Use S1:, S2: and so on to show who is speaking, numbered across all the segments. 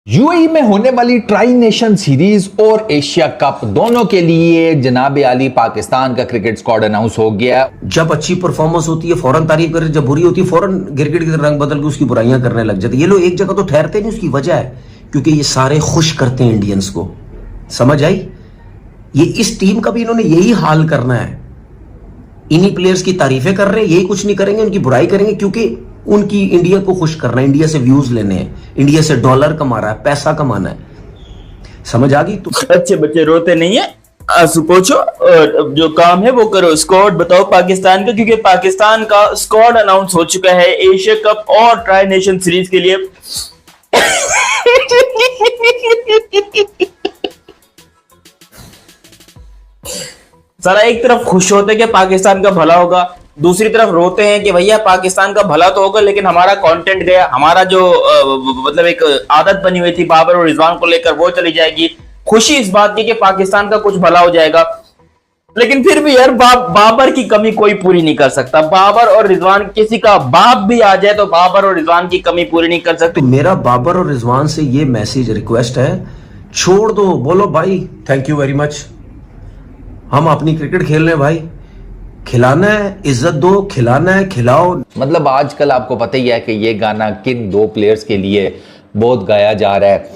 S1: UAE में होने वाली ट्राई नेशन सीरीज और एशिया कप दोनों के लिए जनाब आली पाकिस्तान का क्रिकेट स्क्वाड अनाउंस हो गया।
S2: जब अच्छी परफॉर्मेंस होती है फौरन तारीफ करे, जब बुरी होती है फौरन गिरगिट की रंग बदल के उसकी बुराइयां करने लग जाते। ये लोग एक जगह तो ठहरते नहीं, उसकी वजह है क्योंकि ये सारे खुश करते हैं इंडियंस को। समझ आई? ये इस टीम का भी इन्होंने यही हाल करना है। इन्हीं प्लेयर्स की तारीफें कर रहे हैं, यही कुछ नहीं करेंगे, उनकी बुराई करेंगे क्योंकि उनकी इंडिया को खुश करना है, इंडिया से व्यूज लेने हैं, इंडिया से डॉलर कमा रहा है, पैसा कमाना है। समझ आ गई? तो
S3: अच्छे बच्चे रोते नहीं है, आंसू पोछो और जो काम है वो करो। स्क्वाड बताओ पाकिस्तान का, क्योंकि पाकिस्तान का स्क्वाड अनाउंस हो चुका है एशिया कप और ट्राई नेशन सीरीज के लिए। सारा एक तरफ खुश होते हैं कि पाकिस्तान का भला होगा, दूसरी तरफ रोते हैं कि भैया पाकिस्तान का भला तो होगा लेकिन हमारा कंटेंट गया, हमारा जो मतलब एक आदत बनी हुई थी बाबर और रिजवान को लेकर वो चली जाएगी। खुशी इस बात की कि पाकिस्तान का कुछ भला हो जाएगा, लेकिन फिर भी यार बाबर की कमी कोई पूरी नहीं कर सकता। बाबर और रिजवान, किसी का बाप भी आ जाए तो बाबर और रिजवान की कमी पूरी नहीं कर सकते।
S2: तो मेरा बाबर और रिजवान से ये मैसेज रिक्वेस्ट है, छोड़ दो, बोलो भाई थैंक यू वेरी मच, हम अपनी क्रिकेट खेल रहे हैं भाई, खिलाना है इज्जत दो, खिलाना है खिलाओ।
S1: मतलब आजकल आपको पता ही है कि ये गाना किन दो प्लेयर्स के लिए बहुत गाया जा रहा है।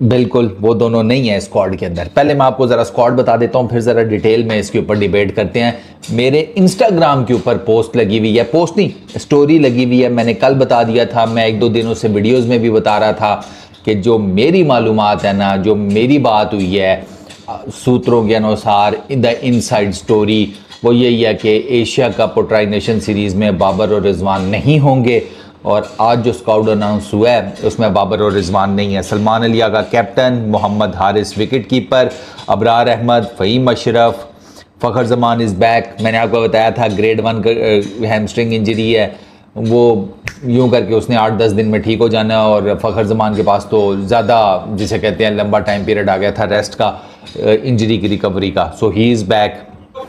S1: बिल्कुल वो दोनों नहीं है स्क्वाड के अंदर। पहले मैं आपको जरा स्क्वाड बता देता हूँ, फिर जरा डिटेल में इसके ऊपर डिबेट करते हैं। मेरे इंस्टाग्राम के ऊपर पोस्ट लगी हुई है, पोस्ट नहीं स्टोरी लगी हुई है। मैंने कल बता दिया था, मैं एक दो दिनों से वीडियोज में भी बता रहा था कि जो मेरी मालूमात है ना, जो मेरी बात हुई है सूत्रों के अनुसार, द इनसाइड स्टोरी वो यही है कि एशिया कप और ट्राई नेशन सीरीज़ में बाबर और रिजवान नहीं होंगे। और आज जो स्क्वाड अनाउंस हुआ है उसमें बाबर और रिजवान नहीं है। Salman Ali Agha captain, Mohammad Haris wicket keeper, Abrar Ahmed, Faheem Ashraf, Fakhar Zaman is back. मैंने आपको बताया था ग्रेड 1 हैमस्ट्रिंग इंजरी है, वो यूं करके उसने 8-10 दिन में ठीक हो जाना है। और फ़खर जमान के पास तो ज़्यादा जिसे कहते हैं लंबा टाइम पीरियड आ गया था रेस्ट का, इंजरी की रिकवरी का। सो ही इज़ बैक।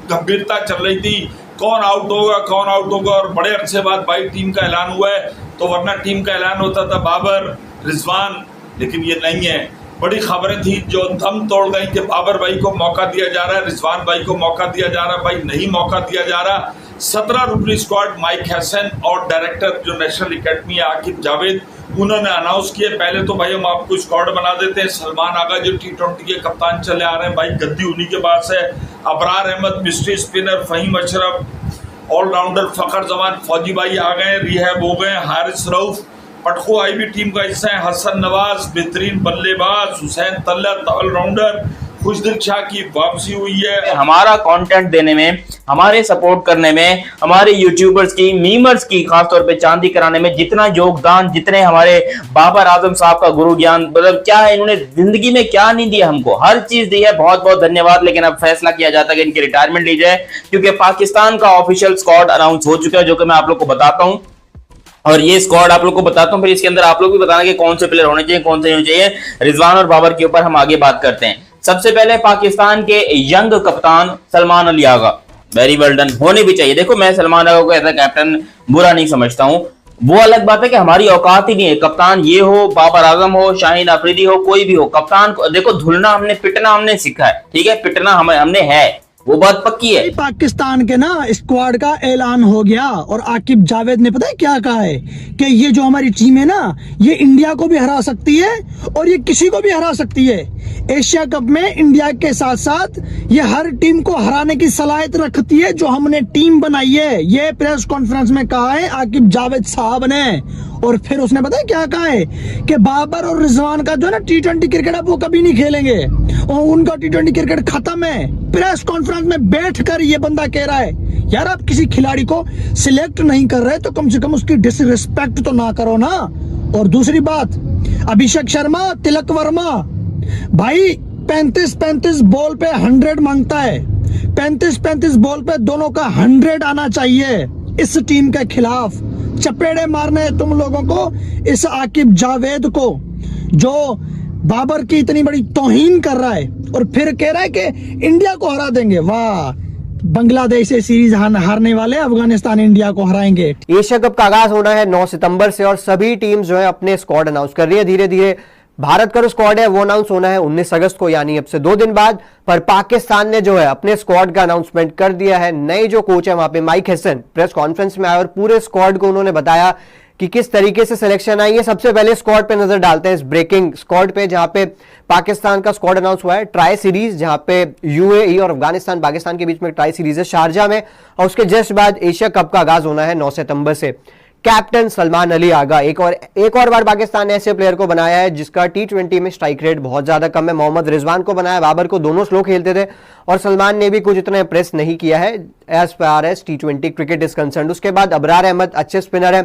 S4: गंभीरता चल रही थी, कौन आउट होगा और बड़े अरसे बाद भाई टीम का ऐलान हुआ है। तो वरना टीम का ऐलान होता था बाबर रिजवान, लेकिन ये नहीं है। बड़ी खबरें थी जो दम तोड़ गई कि बाबर भाई को मौका दिया जा रहा है, रिजवान भाई को मौका दिया जा रहा है। भाई नहीं मौका दिया जा रहा। 17 रुकनी स्क्वाड माइक हसन और डायरेक्टर जो नेशनल अकेडमी है आकिब जावेद, उन्होंने अनाउंस किए। पहले तो भाई हम आपको स्क्वाड बना देते हैं। सलमान आगा जो T20 के कप्तान चले आ रहे हैं, भाई गद्दी उन्हीं के पास है। Abrar Ahmed mystery spinner, Faheem Ashraf allrounder, Fakhar Zaman, फौजी भाई आ गए, रिहैब हो गए, हारिस रऊफ पटखो आई भी टीम का हिस्सा है, हसन नवाज बेहतरीन बल्लेबाज, हुसैन तल्लत ऑलराउंडर, खुशदिल शाह की वापसी हुई है।
S3: हमारा कंटेंट देने में, हमारे सपोर्ट करने में, हमारे यूट्यूबर्स की, मीमर्स की खासतौर पे चांदी कराने में जितना योगदान, जितने हमारे बाबर आजम साहब का गुरु ज्ञान, मतलब क्या है, इन्होंने जिंदगी में क्या नहीं दिया हमको, हर चीज दी है। बहुत बहुत धन्यवाद। लेकिन अब फैसला किया जाता है कि इनकी रिटायरमेंट ली जाए, क्योंकि पाकिस्तान का ऑफिशियल स्क्वाड अनाउंस हो चुका है, जो कि मैं आप लोग को बताता हूँ। और ये स्क्वाड आप लोग को बताता हूँ, फिर इसके अंदर आप लोग भी बताना कि कौन से प्लेयर होने चाहिए, कौन से होने चाहिए। रिजवान और बाबर के ऊपर हम आगे बात करते हैं। सबसे पहले पाकिस्तान के यंग कप्तान सलमान अली आगा, वेरी वेल डन, होने भी चाहिए। देखो मैं सलमान आगा को एज अ कैप्टन बुरा नहीं समझता हूँ, वो अलग बात है कि हमारी औकात ही नहीं है। कप्तान ये हो, बाबर आजम हो, शाहीन अफरीदी हो, कोई भी हो, कप्तान को देखो धुलना हमने, पिटना हमने सीखा है, ठीक है, पिटना हमने है, वो बात पक्की है।
S5: पाकिस्तान के ना स्क्वाड का ऐलान हो गया और आकिब जावेद ने पता है क्या कहा है कि ये जो हमारी टीम है ना, ये इंडिया को भी हरा सकती है और ये किसी को भी हरा सकती है। एशिया कप में इंडिया के साथ साथ ये हर टीम को हराने की सलाहियत रखती है जो हमने टीम बनाई है। ये प्रेस कॉन्फ्रेंस में कहा है आकिब जावेद साहब ने। और फिर उसने पता है क्या कहा है कि बाबर और रिजवान का जो है ना T20 क्रिकेट अब वो कभी नहीं खेलेंगे और उनका T20 क्रिकेट खत्म है। प्रेस कॉन्फ्रेंस में बैठकर ये बंदा कह रहा है, यार आप किसी खिलाड़ी को सिलेक्ट नहीं कर रहे तो कम से कम उसकी डिसरिस्पेक्ट तो ना करो ना। और दूसरी बात, अभिषेक शर्मा, तिलक वर्मा, भाई 35-35 बॉल पे 100 मांगता है, 35-35 बॉल पे दोनों का 100 आना चाहिए इस टीम के खिलाफ। चपेड़े मारने तुम लोगों को इस आकिब जावेद को, जो बाबर की इतनी बड़ी तौहीन कर रहा है और फिर कह रहा है कि इंडिया को हरा देंगे। वाह, बांग्लादेश से सीरीज हारने वाले, अफगानिस्तान इंडिया को हराएंगे।
S6: एशिया कप का आगाज होना है 9 सितंबर से और सभी टीम्स जो है अपने स्क्वाड अनाउंस कर रही है। धीरे धीरे भारत का जो स्क्वाड है वो अनाउंस होना है 19 अगस्त को, यानी अब से 2 दिन बाद। पर पाकिस्तान ने जो है अपने स्क्वाड का अनाउंसमेंट कर दिया है। नए जो कोच है वहां पे माइक हैसन प्रेस कॉन्फ्रेंस में आए और पूरे स्क्वाड को उन्होंने बताया कि किस तरीके से सिलेक्शन आई है। सबसे पहले स्क्वाड पे नजर डालते हैं, इस ब्रेकिंग स्क्वाड पे, जहां पे पाकिस्तान का स्क्वाड अनाउंस हुआ है। ट्राई सीरीज जहां पे यूएई और अफगानिस्तान पाकिस्तान के बीच में ट्राई सीरीज है शारजा में, और उसके जस्ट बाद एशिया कप का आगाज होना है 9 सितंबर से। कैप्टन सलमान अली आगा एक और बार पाकिस्तान ने ऐसे प्लेयर को बनाया है जिसका T20 में स्ट्राइक रेट बहुत ज्यादा कम है। मोहम्मद रिजवान को बनाया, बाबर को, दोनों स्लो खेलते थे और सलमान ने भी कुछ इतना इंप्रेस नहीं किया है as far as T20 cricket is concern. उसके बाद अबरार अहमद अच्छे स्पिनर है।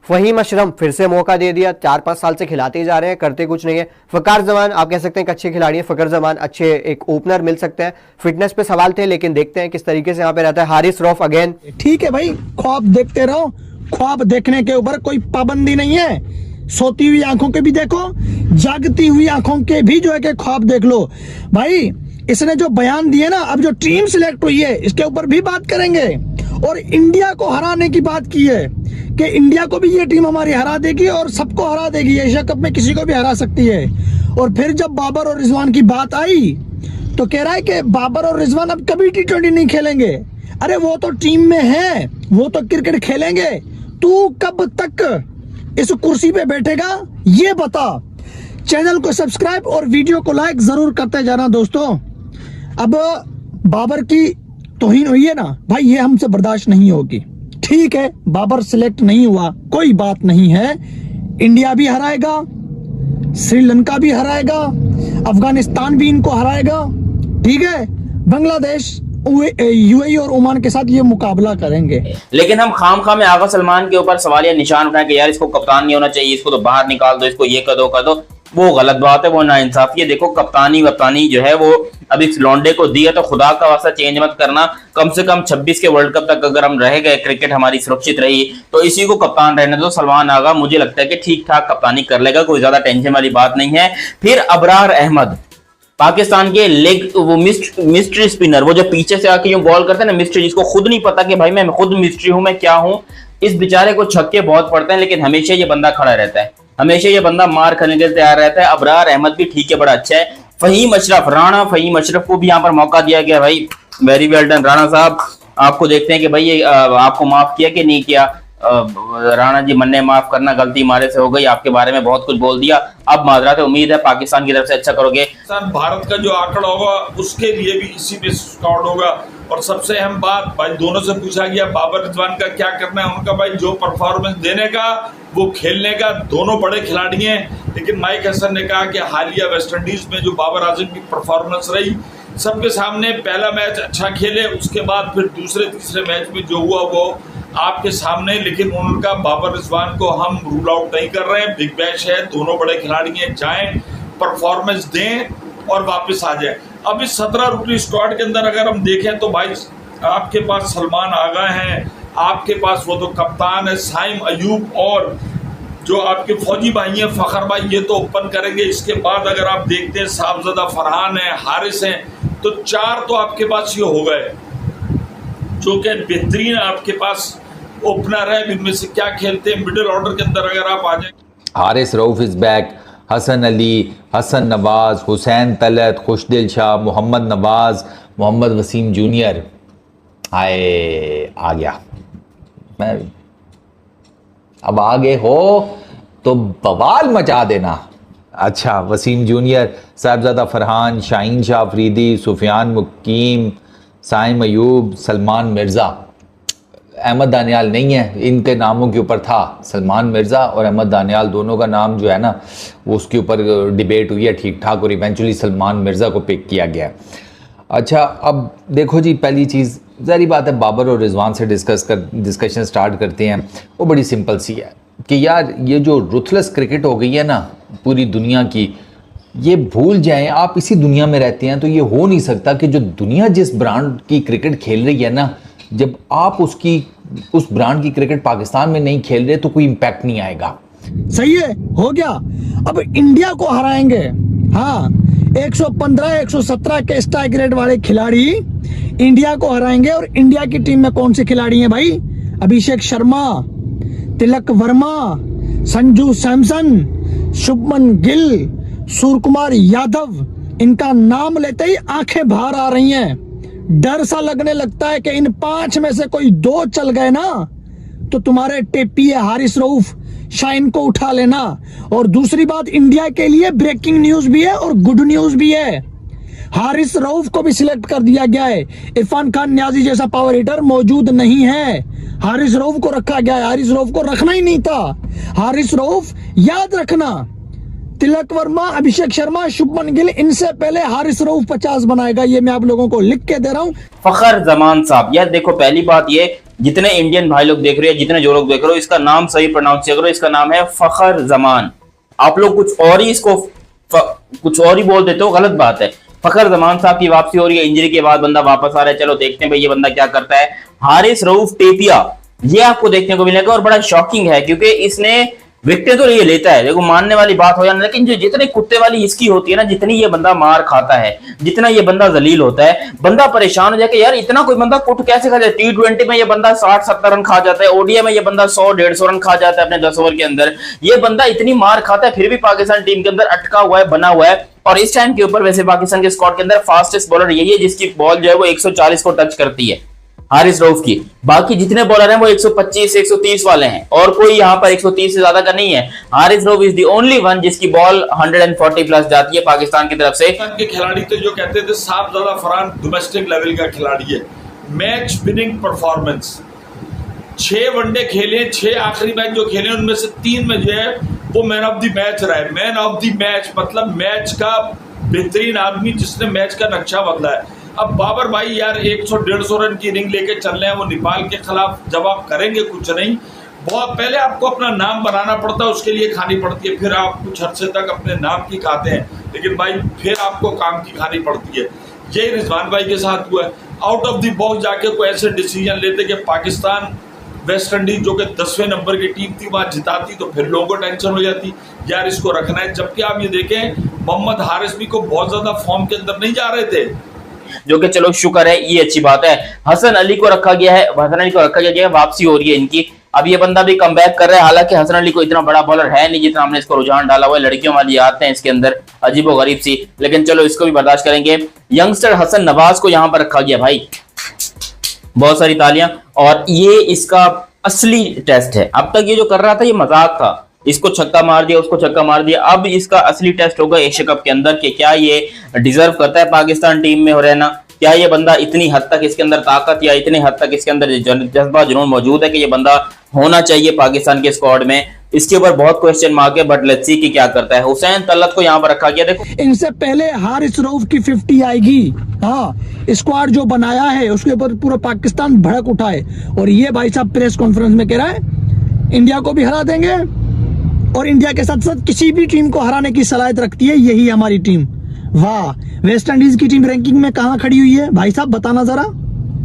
S6: फहीम अशरफ फिर से मौका दे दिया, 4-5 साल से खिलाते ही जा रहे हैं, करते कुछ नहीं है। फकर जमान आप कह सकते हैं कि अच्छे खिलाड़ी हैं, फकर जमान अच्छे एक ओपनर मिल सकते हैं। फिटनेस पे सवाल थे लेकिन देखते हैं किस तरीके से यहाँ पे रहता है। हारिस रऊफ अगेन
S5: ठीक है भाई, ख्वाब देखते रहो, ख्वाब देखने के ऊपर कोई पाबंदी नहीं है। सोती हुई आंखों के भी देखो, जागती हुई आंखों के भी जो है कि ख्वाब देख लो। भाई इसने जो बयान दिए ना, अब जो टीम सिलेक्ट हुई है इसके ऊपर भी बात करेंगे। और इंडिया को हराने की बात की है कि इंडिया को भी ये टीम हमारी हरा देगी और सबको हरा देगी, एशिया कप में किसी को भी हरा सकती है। और फिर जब बाबर और रिजवान की बात आई तो कह रहा है कि बाबर और रिजवान अब कभी T20 नहीं खेलेंगे। अरे वो तो टीम में है, वो तो क्रिकेट खेलेंगे, तू कब तक इस कुर्सी पे बैठेगा ये बता। चैनल को सब्सक्राइब और वीडियो को लाइक जरूर करते जाना दोस्तों। अब बाबर की तौहीन हुई है ना भाई, ये हमसे बर्दाश्त नहीं होगी। ठीक है, बाबर सिलेक्ट नहीं हुआ कोई बात नहीं है, इंडिया भी हराएगा, श्रीलंका भी हराएगा, अफगानिस्तान भी इनको हराएगा, ठीक है, बांग्लादेश, यूएई और ओमान के साथ ये मुकाबला करेंगे।
S3: लेकिन हम खाम में आगा सलमान के ऊपर सवाल या निशान उठाए कि यार इसको कप्तान नहीं होना चाहिए, इसको तो बाहर निकाल दो, इसको ये कर दो, वो गलत बात है, वो नाइंसाफी है। देखो कप्तानी जो है वो अब इस लौंडे को दी है तो खुदा का वास्ता चेंज मत करना। कम से कम 26 के वर्ल्ड कप तक अगर हम रह गए, क्रिकेट हमारी सुरक्षित रही, तो इसी को कप्तान रहने दो। सलमान आगा मुझे लगता है कि ठीक ठाक कप्तानी कर लेगा, कोई ज्यादा टेंशन वाली बात नहीं है। फिर अबरार अहमद पाकिस्तान के लेग, वो मिस्ट्री स्पिनर, वो जो पीछे से आके यूं बॉल करते हैं ना, मिस्ट्री, जिसको खुद नहीं पता कि भाई मैं खुद मिस्ट्री हूं, मैं क्या हूं। इस बेचारे को छक्के बहुत पड़ते हैं लेकिन हमेशा ये बंदा खड़ा रहता है, हमेशा ये बंदा मार खाने के लिए तैयार रहता है। अबरार अहमद भी ठीक है, बड़ा अच्छा है। फहीम अशरफ को भी यहाँ पर मौका दिया गया। भाई वेरी वेल डन राणा साहब, आपको देखते हैं कि भाई ये आपको माफ किया कि नहीं किया। राणा जी मन्ने माफ करना, गलती हमारे से हो गई, आपके बारे में बहुत कुछ बोल दिया, अब माजरात है, उम्मीद है पाकिस्तान की तरफ से अच्छा करोगे।
S4: भारत का जो आंकड़ा होगा उसके लिए भी इसी में स्कॉट होगा। और सबसे अहम बात, भाई दोनों से पूछा गया बाबर रिजवान का क्या करना है, उनका भाई जो परफॉर्मेंस देने का वो खेलने का, दोनों बड़े खिलाड़ी हैं। लेकिन माइक हसन ने कहा कि हालिया वेस्ट इंडीज में जो बाबर आजम की परफॉर्मेंस रही, सबके सामने पहला मैच अच्छा खेले, उसके बाद फिर दूसरे तीसरे मैच में जो हुआ वो आपके सामने। लेकिन उनका बाबर रिजवान को हम रूल आउट नहीं कर रहे हैं, बिग मैच है, दोनों बड़े खिलाड़ी हैं, जाएं परफॉर्मेंस दें और वापस आ जाएं। अब इस 17 रुपये स्क्वाड के अंदर अगर हम देखें तो भाई आपके पास सलमान आगा हैं, आपके पास वो तो कप्तान है साइम अयूब, और जो आपके फौजी भाई हैं फखर भाई, ये तो ओपन करेंगे। इसके बाद अगर आप देखते हैं साहबजादा फरहान है, हारिस हैं, तो 4 तो आपके पास ये हो गए जो कि बेहतरीन आपके पास ओपनर है। इनमें से क्या खेलते हैं मिडिल ऑर्डर के अंदर अगर आप आ जाए।
S1: Haris Rauf is back, Hasan Ali, Hasan Nawaz, Hussain Talat, Khushdil Shah, Mohammad Nawaz, Mohammad Wasim junior. आए आ गया, मैं अब आगे हो तो बवाल मचा देना। अच्छा, वसीम जूनियर, साहबजादा फरहान, शाहीन शाह अफरीदी, सुफियान मुकीम, साइम अयूब, सलमान मिर्ज़ा। अहमद दानियाल नहीं है, इनके नामों के ऊपर था सलमान मिर्ज़ा और अहमद दानियाल, दोनों का नाम जो है ना वो उसके ऊपर डिबेट हुई है ठीक ठाक, और इवेंचुअली सलमान मिर्ज़ा को पिक किया गया। अच्छा, अब देखो जी, पहली चीज़ ज़ाहिर बात है, बाबर और रिजवान से डिस्कशन स्टार्ट करते हैं। वो बड़ी सिंपल सी है कि यार ये जो रुथलेस क्रिकेट हो गई है ना पूरी दुनिया की, ये भूल जाएं। आप इसी दुनिया में रहते हैं तो ये हो नहीं सकता कि जो दुनिया जिस ब्रांड की क्रिकेट खेल रही है ना, जब आप उस ब्रांड की क्रिकेट पाकिस्तान में नहीं खेल रहे तो कोई इम्पैक्ट नहीं आएगा।
S5: सही है, हो गया। अब इंडिया को हराएंगे, हाँ 115 117 के स्ट्राइक रेट वाले खिलाड़ी इंडिया को हराएंगे। और इंडिया की टीम में कौन से खिलाड़ी हैं भाई? अभिषेक शर्मा, तिलक वर्मा, संजू सैमसन, शुभमन गिल, सूर्यकुमार यादव, इनका नाम लेते ही आंखें बाहर आ रही हैं। डर सा लगने लगता है कि इन 5 में से कोई 2 चल गए ना तो तुम्हारे टेपी हारिस रऊफ, शाइन को उठा लेना। और दूसरी बात, इंडिया के लिए ब्रेकिंग न्यूज भी है और गुड न्यूज भी है। हारिस रऊफ को भी सिलेक्ट कर दिया गया है। इरफान खान न्याजी जैसा पावर हिटर मौजूद नहीं है, हारिस रऊफ को रखा गया है। हारिस रऊफ को रखना ही नहीं था। हारिस रऊफ, याद रखना, तिलक वर्मा, अभिषेक शर्मा, शुभमन गिल, इनसे पहले हारिस रऊफ 50 बनाएगा। ये मैं आप लोगों को लिख के दे रहा हूं।
S3: फखर जमान साहब, यार देखो पहली बात ये, जितने इंडियन भाई लोग देख रहे हैं, जितने जो लोग देख रहे हो, इसका नाम सही प्रोनाउंस करो। इसका नाम है फखर जमान। आप लोग कुछ और ही इसको कुछ और ही बोल देते हो, गलत बात है। फखर जमान साहब की वापसी हो रही है, इंजरी के बाद बंदा वापस आ रहा है। चलो देखते हैं भाई ये बंदा क्या करता है। हारिस रऊफ टेपिया, ये आपको देखने को मिलेगा और बड़ा शॉकिंग है क्योंकि इसने विकेट तो ये लेता है, देखो मानने वाली बात हो जाना, लेकिन जो जितने कुत्ते वाली इसकी होती है ना, जितनी ये बंदा मार खाता है, जितना ये बंदा जलील होता है, बंदा परेशान हो जाए कि यार इतना कोई बंदा कुट कैसे खा जाए। T20 में ये बंदा 60-70 रन खा जाता है, ओडीआई में ये बंदा 100-150 रन खा जाता है अपने 10 ओवर के अंदर। ये बंदा इतनी मार खाता है, फिर भी पाकिस्तान टीम के अंदर अटका हुआ है, बना हुआ है। और इस टाइम के ऊपर वैसे पाकिस्तान के स्क्वाड के अंदर फास्टेस्ट बॉलर यही है जिसकी बॉल जो है वो 140 को टच करती है, हारिस रऊफ की। बाकी जितने बॉलर हैं वो 125-130 वाले हैं और कोई यहाँ पर 130 से ज्यादा का नहीं है। Haris Rauf is the only one जिसकी बॉल 140 प्लस जाती है पाकिस्तान की तरफ से।
S4: के खिलाड़ी तो जो कहते थे साहबजादा फरहान डोमेस्टिक लेवल का खिलाड़ी है, मैच विनिंग परफॉर्मेंस, 6 वनडे खेले, 6 आखिरी मैच जो खेले उनमें से 3 में जो है वो मैन ऑफ द मैच रहा है। मैन ऑफ द मैच मतलब मैच का बेहतरीन आदमी जिसने मैच का नक्शा बदला है। अब बाबर भाई यार 100-150 रन की इनिंग लेके चल रहे हैं, वो नेपाल के खिलाफ जब आप करेंगे कुछ नहीं, बहुत पहले आपको अपना नाम बनाना पड़ता है, उसके लिए खानी पड़ती है, फिर आप कुछ अर्से तक अपने नाम की खाते हैं, लेकिन भाई फिर आपको काम की खानी पड़ती है। यही रिजवान भाई के साथ हुआ है। आउट ऑफ द बॉक्स जाके कोई ऐसे डिसीजन लेते कि पाकिस्तान वेस्ट इंडीज जो कि 10वें नंबर की टीम थी वहां जिताती तो फिर लोगों को टेंशन हो जाती यार इसको रखना है। जबकि आप ये देखें मोहम्मद हारिस भी को बहुत ज्यादा फॉर्म के अंदर नहीं जा रहे थे,
S3: जो कि चलो शुक्र है, ये अच्छी बात है। हसन अली को रखा गया है, हसन अली को रखा गया है, वापसी हो रही है इनकी। अब ये बंदा भी कमबैक कर रहा है, हालांकि हसन अली को इतना बड़ा बॉलर है नहीं जितना हमने इसको रुझान डाला हुआ है। लड़कियों वाली आते हैं इसके अंदर अजीबो गरीब सी, लेकिन चलो इसको भी बर्दाश्त करेंगे। यंगस्टर हसन नवाज को यहां पर रखा गया भाई, बहुत सारी तालियां। और ये इसका असली टेस्ट है। अब तक ये जो कर रहा था ये मजाक था, इसको छक्का मार दिया, उसको छक्का मार दिया। अब इसका असली टेस्ट होगा एशिया कप के अंदर कि क्या ये डिजर्व करता है पाकिस्तान टीम में हो रहना, क्या ये बंदा इतनी हद तक इसके अंदर ताकत या इतनी हद तक इसके अंदर जज्बा जुनून मौजूद है कि ये बंदा होना चाहिए पाकिस्तान के स्क्वाड में। इसके ऊपर बहुत क्वेश्चन मार्क है, बट लेट्स सी कि क्या करता है। हुसैन तलत को यहाँ पर रखा गया। देखो
S5: इनसे पहले हारिस रऊफ की 50 आएगी। हाँ, स्क्वाड जो बनाया है उसके ऊपर पूरा पाकिस्तान भड़क उठा है। और ये भाई साहब प्रेस कॉन्फ्रेंस में कह रहा है इंडिया को भी हरा देंगे और इंडिया के साथ साथ किसी भी टीम को हराने की सलाहियत रखती है यही हमारी टीम। वाह, वेस्ट इंडीज की टीम रैंकिंग में कहां खड़ी हुई है भाई साहब, बताना जरा।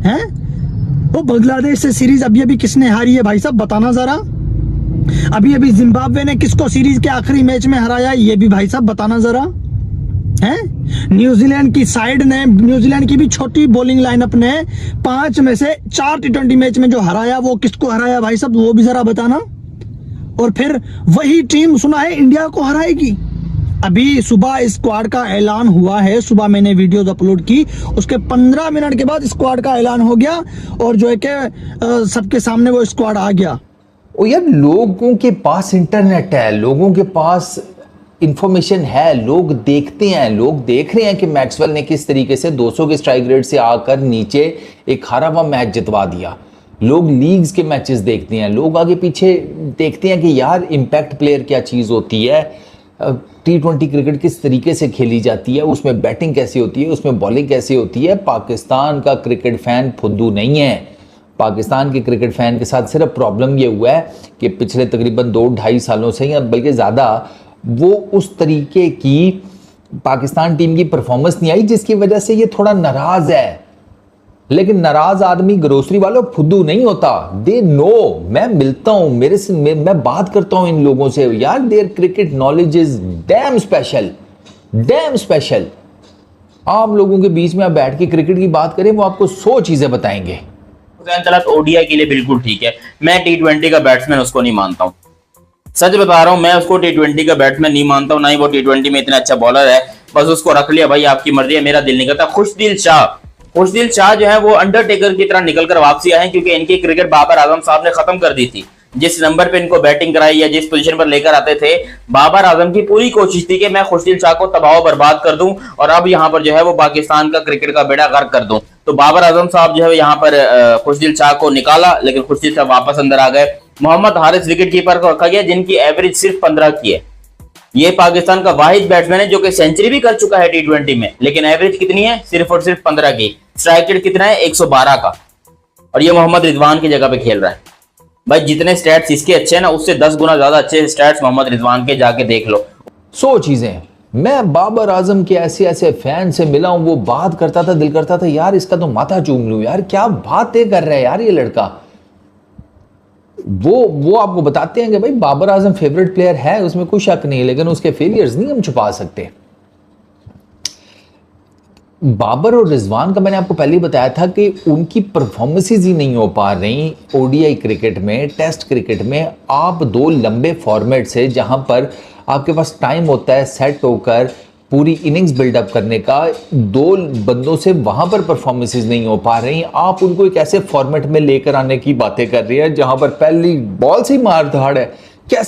S5: हैं वो बांग्लादेश से सीरीज अभी अभी किसने हारी है भाई साहब, बताना जरा। अभी अभी जिम्बाब्वे ने किसको सीरीज के आखिरी मैच में हराया ये भी भाई साहब बताना जरा। हैं न्यूजीलैंड की साइड ने, न्यूजीलैंड की भी छोटी बॉलिंग लाइनअप ने 5 में से 4 T20 मैच में जो हराया वो किसको हराया भाई साहब, वो भी जरा बताना। और फिर वही टीम सुना है इंडिया को हराएगी। अभी सुबह स्क्वाड का ऐलान हुआ है, सुबह मैंने वीडियोस अपलोड की, उसके 15 मिनट के बाद स्क्वाड का ऐलान हो गया और जो है कि सबके सामने वो स्क्वाड आ गया।
S1: और यार लोगों के पास इंटरनेट है, लोगों के पास इंफॉर्मेशन है, लोग देखते हैं, लोग देख रहे हैं कि मैक्सवेल ने किस तरीके से 200 के स्ट्राइक रेट से आकर नीचे एक हारा हुआ मैच जितवा दिया। लोग लीग्स के मैचेस देखते हैं, लोग आगे पीछे देखते हैं कि यार इम्पैक्ट प्लेयर क्या चीज़ होती है, T20 क्रिकेट किस तरीके से खेली जाती है, उसमें बैटिंग कैसी होती है, उसमें बॉलिंग कैसी होती है। पाकिस्तान का क्रिकेट फैन फुद्दू नहीं है। पाकिस्तान के क्रिकेट फैन के साथ सिर्फ प्रॉब्लम ये हुआ है कि पिछले तकरीबन 2-2.5 सालों से या बल्कि ज़्यादा वो उस तरीके की पाकिस्तान टीम की परफॉर्मेंस नहीं आई जिसकी वजह से ये थोड़ा नाराज़ है। लेकिन नाराज आदमी ग्रोसरी वालों फुद्दू नहीं होता। दे नो, मैं मिलता हूं, मेरे से मैं बात करता हूं इन लोगों से, यार their cricket knowledge is damn special, damn special. आप लोगों के बीच में आप बैठ के क्रिकेट की बात करें वो आपको 100 चीजें बताएंगे।
S3: हुसैन तलत ओडीआई के लिए बिल्कुल ठीक है, मैं T20 का बैट्समैन उसको नहीं मानता हूं। सच बता रहा हूं, मैं उसको T20 का बैट्समैन नहीं मानता हूं, ना ही वो T20 में इतना अच्छा बॉलर है। बस उसको रख लिया भाई, आपकी मर्जी है, मेरा दिल नहीं करता। खुशदिल शाह जो है वो अंडरटेकर की तरह निकल कर वापसी आए, क्योंकि इनकी क्रिकेट बाबर आजम साहब ने खत्म कर दी थी। जिस नंबर पे इनको बैटिंग कराई या जिस पोजीशन पर लेकर आते थे, बाबर आजम की पूरी कोशिश थी कि मैं खुशदिल शाह को तबाह बर्बाद कर दूं और अब यहां पर जो है वो पाकिस्तान का क्रिकेट का बेड़ा गर्क कर दूं। तो बाबर आजम साहब जो है यहां पर खुशदिल शाह को निकाला, लेकिन खुशदिल शाह वापस अंदर आ गए। मोहम्मद हारिस विकेट कीपर को रखा गया, जिनकी एवरेज सिर्फ 15 की है। ये पाकिस्तान का वाहिद बैट्समैन है जो कि सेंचुरी भी कर चुका है T20 में, लेकिन एवरेज कितनी है? सिर्फ और सिर्फ 15 की। स्ट्राइक रेट कितना है? 112 का। और ये मोहम्मद रिजवान की जगह पे खेल रहा है। भाई जितने स्टैट्स इसके अच्छे हैं ना, उससे 10 गुना ज्यादा अच्छे स्टैट्स मोहम्मद रिजवान के, जाके देख लो।
S1: 100 चीजें। मैं बाबर आजम के ऐसे फैन से मिला हूं, वो बात करता था, दिल करता था यार इसका तो माथा चूम लूं यार, क्या बातें कर रहा है यार ये लड़का। वो आपको बताते हैं कि भाई बाबर आजम फेवरेट प्लेयर है, उसमें कोई शक नहीं, लेकिन उसके फेलियर्स नहीं हम छुपा सकते। बाबर और रिजवान का मैंने आपको पहले ही बताया था कि उनकी परफॉर्मेंसेज ही नहीं हो पा रही ओडीआई क्रिकेट में, टेस्ट क्रिकेट में। आप दो लंबे फॉर्मेट से जहां पर आपके पास टाइम होता है सेट होकर पूरी इनिंग्स बिल्डअप करने का, दो बंदों से वहां पर परफॉर्मेंसेज नहीं हो पा रही। आप उनको एक ऐसे फॉर्मेट में लेकर आने की बातें कर रही है जहां पर पहली बॉल से ही मार धाड़ है। कैसे